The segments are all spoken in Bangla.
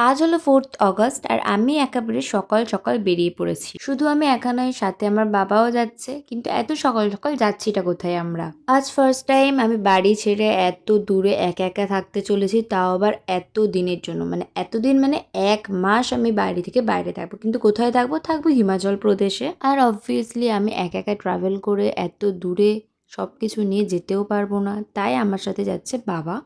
আজ হলো 4th অগস্ট আর আমি একেবারে সকাল সকাল বেরিয়ে পড়েছি। শুধু আমি একা নয়, সাথে আমার বাবাও যাচ্ছে। কিন্তু এত সকাল সকাল যাচ্ছিটা কোথায় আমরা? আজ ফার্স্ট টাইম আমি বাড়ি ছেড়ে এত দূরে একা একা থাকতে চলেছি, তাও আবার এত দিনের জন্য। মানে এতদিন মানে 1 মাস আমি বাড়ি থেকে বাইরে থাকবো। কিন্তু কোথায় থাকবো? থাকবো হিমাচল প্রদেশে। আর অবভিয়াসলি আমি একা একা ট্রাভেল করে এত দূরে সবকিছু নিয়ে যেতেও পারবো না, তাই আমার সাথে যাচ্ছে বাবা।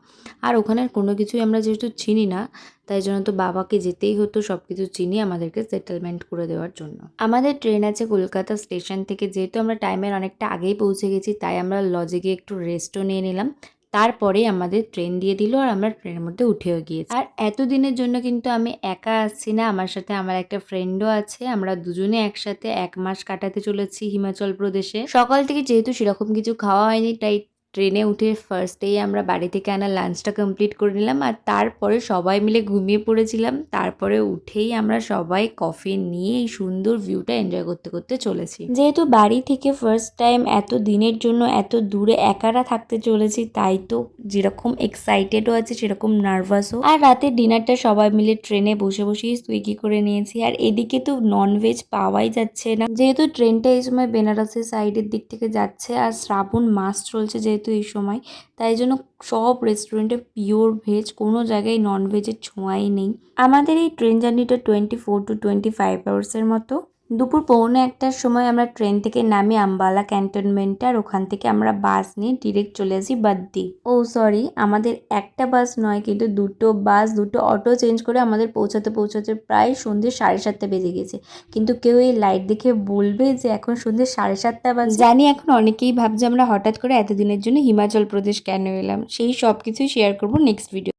আর ওখানের কোনো কিছুই আমরা যেহেতু চিনি না, তাই জন্য তো বাবাকে যেতেই হতো সবকিছু চিনি আমাদেরকে সেটেলমেন্ট করে দেওয়ার জন্য। আমাদের ট্রেন আছে কলকাতা স্টেশন থেকে। যেহেতু আমরা টাইমের অনেকটা আগেই পৌঁছে গেছি, তাই আমরা লজে গিয়ে একটু রেস্টও নিয়ে নিলাম। তারপরে আমাদের ট্রেন দিয়ে দিল আর আমরা ট্রেনের মধ্যে উঠেও গিয়েছি। আর এতদিনের জন্য কিন্তু আমি একা আসছি না, আমার সাথে আমার একটা ফ্রেন্ডও আছে। আমরা দুজনে একসাথে 1 মাস কাটাতে চলেছি হিমাচল প্রদেশে। সকাল থেকে যেহেতু সেরকম কিছু খাওয়া হয়নি, তাই ট্রেনে উঠে ফার্স্টেই আমরা বাড়ি থেকে আনা লাঞ্চটা কমপ্লিট করে নিলাম। আর তারপরে সবাই মিলে ঘুমিয়ে পড়েছিলাম। তারপরে উঠেই আমরা সবাই কফি নিয়ে এই সুন্দর ভিউটা এনজয় করতে করতে চলেছি। যেহেতু বাড়ি থেকে ফার্স্ট টাইম এত দিনের জন্য এত দূরে একারা থাকতে চলেছি, তাই তো যেরকম এক্সাইটেডও আছে সেরকম নার্ভাসও। আর রাতের ডিনারটা সবাই মিলে ট্রেনে বসে বসেই সুইগি করে নিয়েছি। আর এদিকে তো ননভেজ পাওয়াই যাচ্ছে না, যেহেতু ট্রেনটা এই সময় বেনারসের সাইডের দিক থেকে যাচ্ছে আর শ্রাবণ মাস চলছে যেহেতু এই সময়, তাই জন্য সব রেস্টুরেন্টে পিওর ভেজ, কোনো জায়গায় ননভেজের ছোঁয়াই নেই। আমাদের এই ট্রেন জার্নিটা 24 to 25 আওয়ার্সের মতো। দুপুর 1:45টার সময় আমরা ট্রেন থেকে নামি আম্বালা ক্যান্টনমেন্টে। আর ওখান থেকে আমরা বাস নিয়ে ডিরেক্ট চলে আসি বাদ্দি। ও সরি, আমাদের একটা বাস নয়, কিন্তু দুটো বাস, দুটো অটো চেঞ্জ করে আমাদের পৌঁছাতে পৌঁছাতে প্রায় সন্ধ্যে 7:30 বেজে গেছে। কিন্তু কেউ এই লাইট দেখে বলবে যে এখন সন্ধ্যে 7:30 বাজে? জানি এখন অনেকেই ভাবছে আমরা হঠাৎ করে এতদিনের জন্য হিমাচল প্রদেশ কেন এলাম। সেই সব কিছুই শেয়ার করবো নেক্সট ভিডিও।